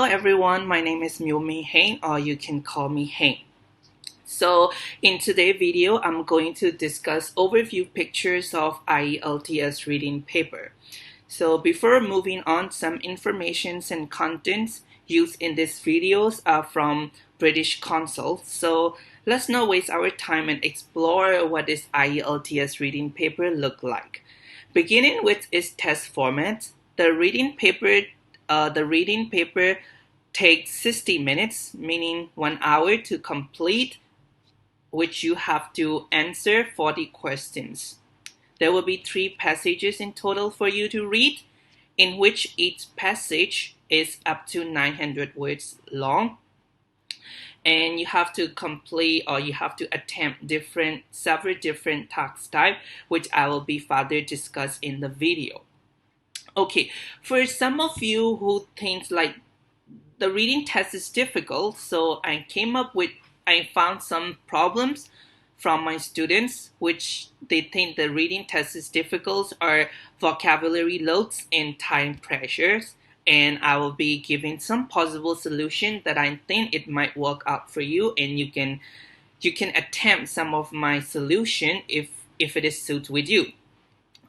everyone, my name is Myomi Hein, or you can call me Hein. So in today's video, I'm going to discuss overview pictures of IELTS reading paper. So before moving on, some informations and contents used in these videos are from British Council. So let's not waste our time and explore what this IELTS reading paper look like. Beginning with its test format, the reading paper takes 60 minutes, meaning 1 hour to complete, which you have to answer 40 questions. There will be 3 passages in total for you to read, in which each passage is up to 900 words long. And you have to complete, or you have to attempt several different task types, which I will be further discuss in the video. Okay, for some of you who think like the reading test is difficult, so I found some problems from my students, which they think the reading test is difficult, are vocabulary loads and time pressures. And I will be giving some possible solution that I think it might work out for you, and you can attempt some of my solution if it is suit with you.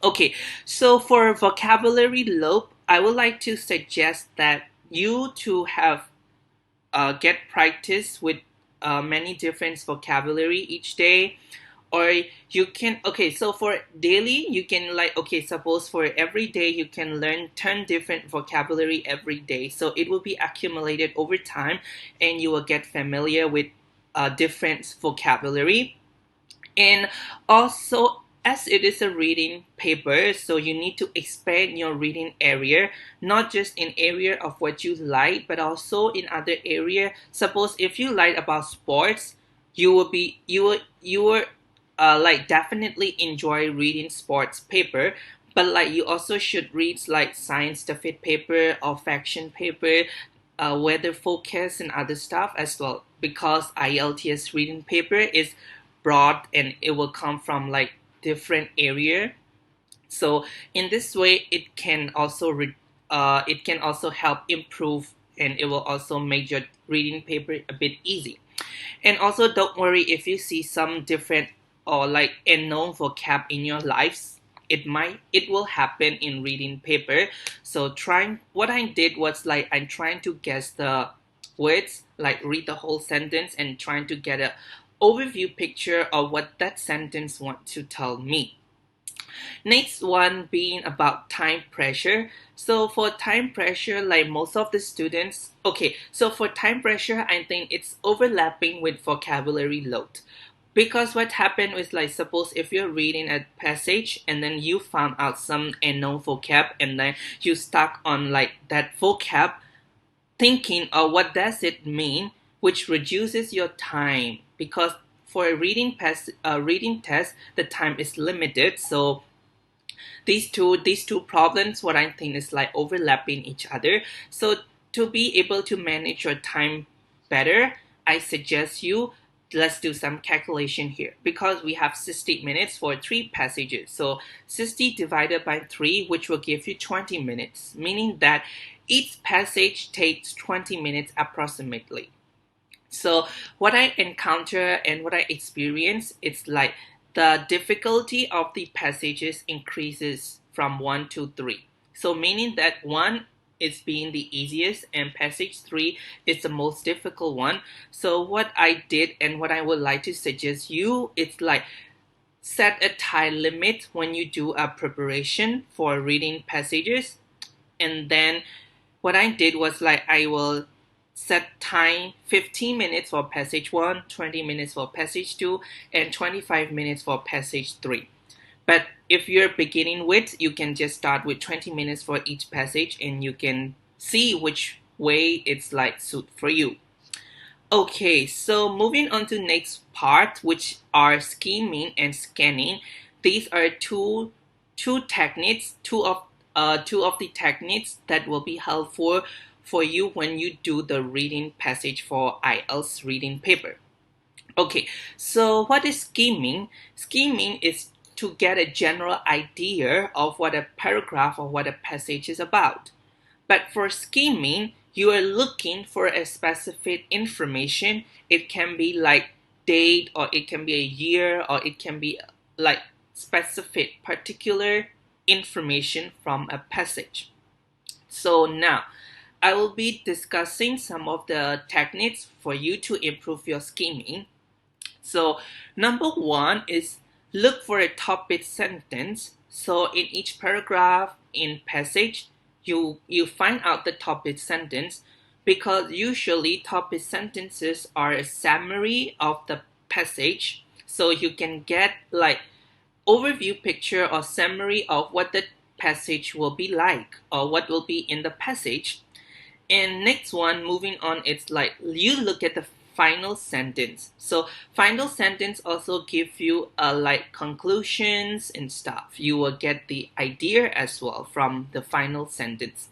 Okay, so for vocabulary load, I would like to suggest that you to have get practice with many different vocabulary each day, or you can, okay, so for daily you can suppose for every day you can learn 10 different vocabulary every day, so it will be accumulated over time and you will get familiar with different vocabulary. And also, as it is a reading paper, so you need to expand your reading area, not just in area of what you like, but also in other area. Suppose if you like about sports, you will definitely enjoy reading sports paper, but you also should read like scientific paper or fashion paper, weather forecast and other stuff as well, because IELTS reading paper is broad and it will come from different area. So in this way, it can also help improve, and it will also make your reading paper a bit easy. And also, don't worry if you see some different or unknown vocab in your lives. It will happen in reading paper. So what I did was I'm trying to guess the words, read the whole sentence and trying to get a overview picture of what that sentence wants to tell me. Next one being about time pressure. So for time pressure, most of the students, okay, so for time pressure, I think it's overlapping with vocabulary load. Because what happened is suppose if you're reading a passage and then you found out some unknown vocab and then you stuck on that vocab, thinking, what does it mean, which reduces your time, because for a reading test, the time is limited. So these two problems, what I think is overlapping each other. So to be able to manage your time better, I suggest you, let's do some calculation here, because we have 60 minutes for 3 passages. So 60 divided by 3, which will give you 20 minutes, meaning that each passage takes 20 minutes approximately. So what I encounter and what I experience, it's the difficulty of the passages increases from 1 to 3. So meaning that 1 is being the easiest and passage 3 is the most difficult one. So what I did and what I would like to suggest you, it's set a time limit when you do a preparation for reading passages. And then what I did was I will set time 15 minutes for passage 1, 20 minutes for passage 2, and 25 minutes for passage 3. But if you're beginning with, you can just start with 20 minutes for each passage and you can see which way it's suit for you. Okay, so moving on to next part, which are skimming and scanning. These are two techniques, two of the techniques that will be helpful for you when you do the reading passage for IELTS reading paper. Okay, so what is skimming? Skimming is to get a general idea of what a paragraph or what a passage is about. But for skimming, you are looking for a specific information. It can be like date, or it can be a year, or it can be like specific particular information from a passage. So now I will be discussing some of the techniques for you to improve your skimming. So number one is look for a topic sentence. So in each paragraph in passage, you find out the topic sentence, because usually topic sentences are a summary of the passage. So you can get like overview picture or summary of what the passage will be like, or what will be in the passage. And next one, moving on, it's like you look at the final sentence. So final sentence also give you like conclusions and stuff. You will get the idea as well from the final sentence.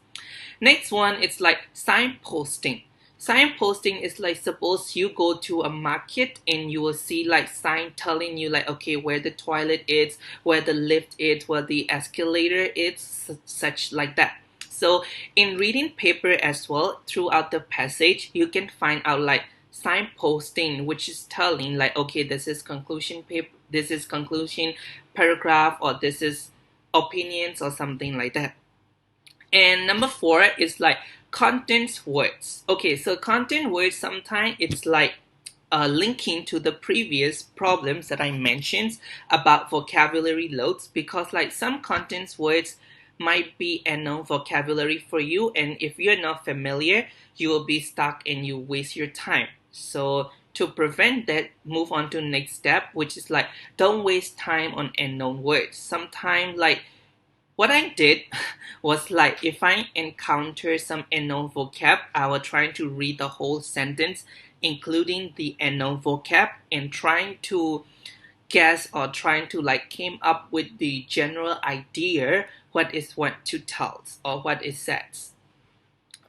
Next one, it's like signposting. Signposting is like, suppose you go to a market and you will see like sign telling you like, okay, where the toilet is, where the lift is, where the escalator is, such like that. So in reading paper as well, throughout the passage, you can find out like signposting, which is telling like, okay, this is conclusion paper, this is conclusion paragraph, or this is opinions or something like that. And number four is like content words. Okay, so content words, sometimes it's like linking to the previous problems that I mentioned about vocabulary loads, because like some content words might be unknown vocabulary for you, and if you're not familiar, you will be stuck and you waste your time. So to prevent that, move on to next step, which is like don't waste time on unknown words. Sometimes like what I did was like if I encounter some unknown vocab, I was trying to read the whole sentence, including the unknown vocab, and trying to guess or trying to like came up with the general idea what is what to tell or what it says.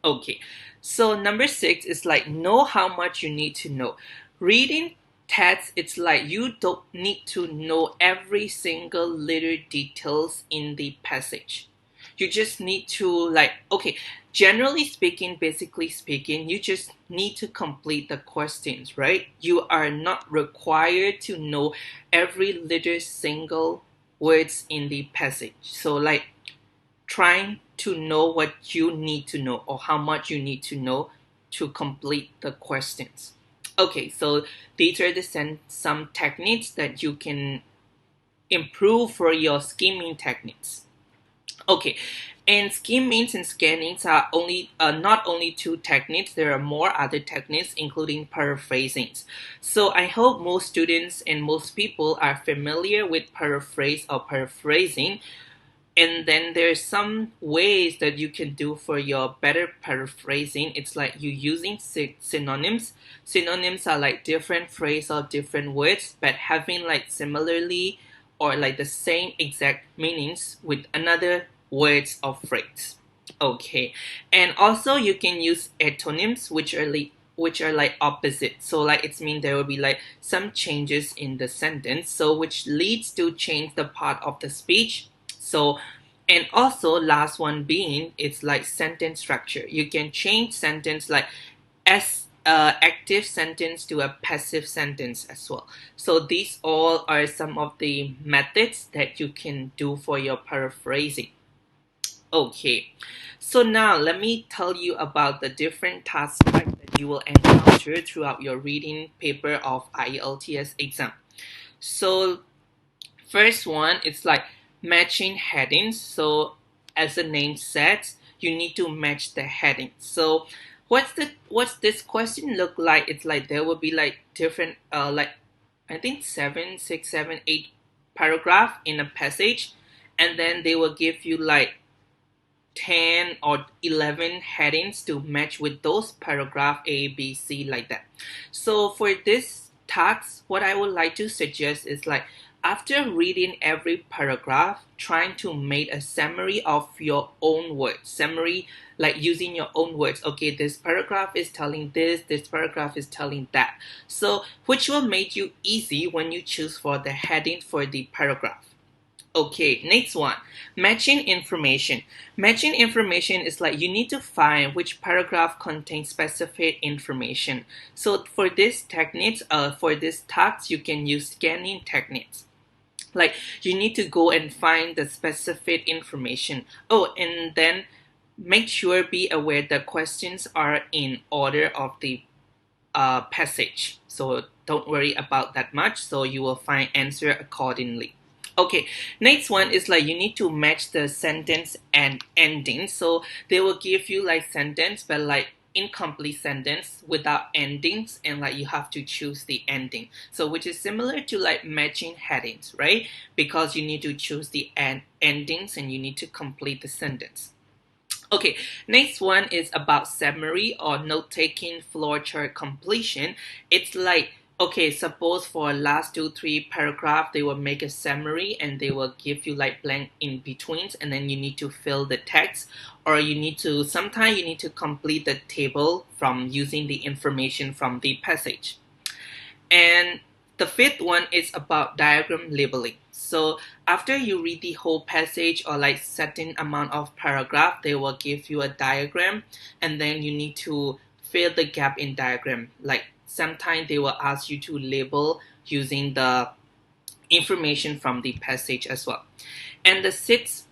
Okay, so number six is like know how much you need to know. Reading text, it's like you don't need to know every single little details in the passage. You just need to like, okay, generally speaking, basically speaking, you just need to complete the questions, right? You are not required to know every little single words in the passage. So like trying to know what you need to know or how much you need to know to complete the questions. Okay, so these are some techniques that you can improve for your skimming techniques. Okay, and skimming and scanning are not only two techniques. There are more other techniques, including paraphrasing. So I hope most students and most people are familiar with paraphrase or paraphrasing. And then there's some ways that you can do for your better paraphrasing. It's like you using synonyms. Synonyms are like different phrase or different words, but having like similarly or like the same exact meanings with another words or phrase. Okay, and also you can use etonyms, which are like opposite. So like it means there will be like some changes in the sentence, so which leads to change the part of the speech. So, and also last one being, it's like sentence structure. You can change sentence like as active sentence to a passive sentence as well. So these all are some of the methods that you can do for your paraphrasing. Okay, so now let me tell you about the different task types that you will encounter throughout your reading paper of IELTS exam. So first one, it's like matching headings. So as the name says, you need to match the heading. So what's this question look like? It's like there will be like different like I think 7, 6, 7, 8 paragraph in a passage, and then they will give you like 10 or 11 headings to match with those paragraph A, B, C like that. So for this task, what I would like to suggest is like after reading every paragraph, trying to make a summary of your own words. Summary like using your own words. Okay, this paragraph is telling this paragraph is telling that. So which will make you easy when you choose for the heading for the paragraph. Okay, next one, matching information. Matching information is like you need to find which paragraph contains specific information. So for this techniques, for this task, you can use scanning techniques. Like you need to go and find the specific information. Oh, and then make sure be aware the questions are in order of the passage. So don't worry about that much. So you will find answer accordingly. Okay, next one is like you need to match the sentence and ending. So they will give you like sentence, but like incomplete sentence without endings, and like you have to choose the ending. So which is similar to like matching headings, right? Because you need to choose the endings and you need to complete the sentence. Okay, next one is about summary or note-taking flowchart completion. It's like, okay, suppose for last 2-3 paragraph, they will make a summary and they will give you like blank in betweens, and then you need to fill the text, or you need to, sometimes you need to complete the table from using the information from the passage. And the fifth one is about diagram labeling. So after you read the whole passage or like certain amount of paragraph, they will give you a diagram, and then you need to fill the gap in diagram. Like sometimes they will ask you to label using the information from the passage as well. And the sixth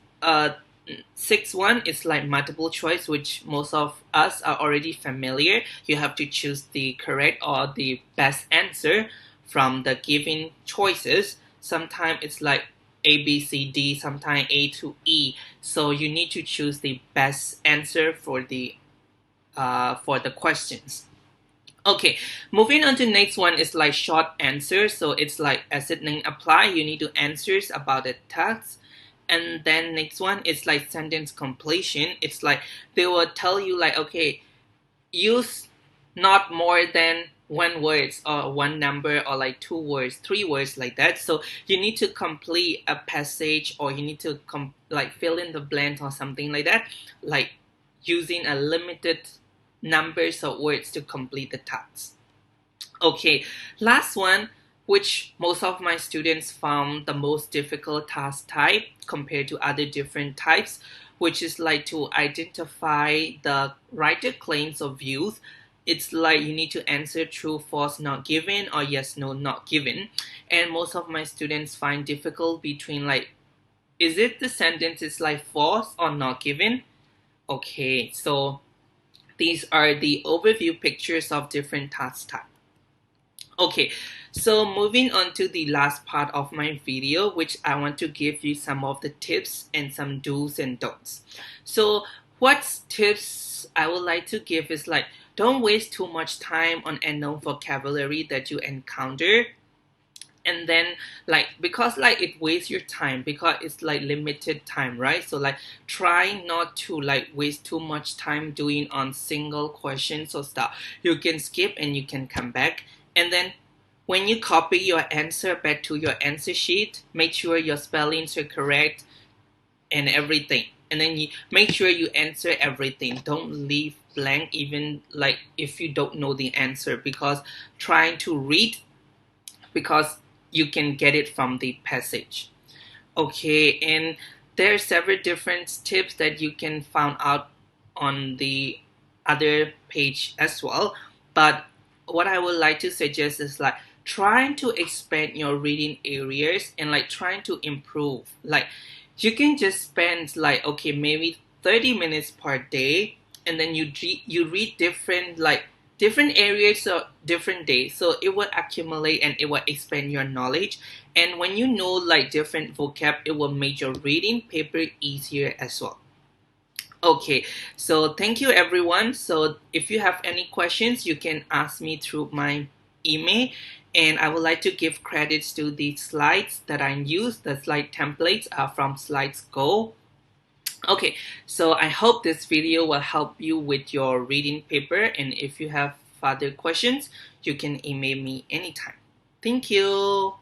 one is like multiple choice, which most of us are already familiar. You have to choose the correct or the best answer from the given choices. Sometimes it's like A, B, C, D, sometimes A to E. So you need to choose the best answer for the questions. Okay, moving on to next one is like short answers. So it's like as it name apply, you need to answers about the text. And then next one is like sentence completion. It's like they will tell you like, okay, use not more than one words or one number or like 2 words, 3 words like that. So you need to complete a passage, or you need to like fill in the blank or something like that, like using a limited numbers of words to complete the task. Okay, last one, which most of my students found the most difficult task type compared to other different types, which is like to identify the writer claims or views. It's like you need to answer true, false, not given, or yes, no, not given. And most of my students find difficult between like, is it the sentence is like false or not given? Okay, so these are the overview pictures of different task types. Okay, so moving on to the last part of my video, which I want to give you some of the tips and some do's and don'ts. So what tips I would like to give is like, don't waste too much time on unknown vocabulary that you encounter. And then like, because like it wastes your time, because it's like limited time, right? So like try not to like waste too much time doing on single questions or stuff. You can skip and you can come back. And then when you copy your answer back to your answer sheet, make sure your spellings are correct and everything. And then you make sure you answer everything. Don't leave blank, even like if you don't know the answer, because trying to read, because you can get it from the passage. Okay, and there are several different tips that you can find out on the other page as well. But what I would like to suggest is like trying to expand your reading areas and like trying to improve. Like you can just spend like, okay, maybe 30 minutes per day, and then you read different areas of different days, so it will accumulate and it will expand your knowledge. And when you know like different vocab, it will make your reading paper easier as well. Okay, so thank you everyone. So if you have any questions, you can ask me through my email, and I would like to give credits to the slides that I use. The slide templates are from Slides Go. Okay, so I hope this video will help you with your reading paper, and if you have further questions, you can email me anytime. Thank you.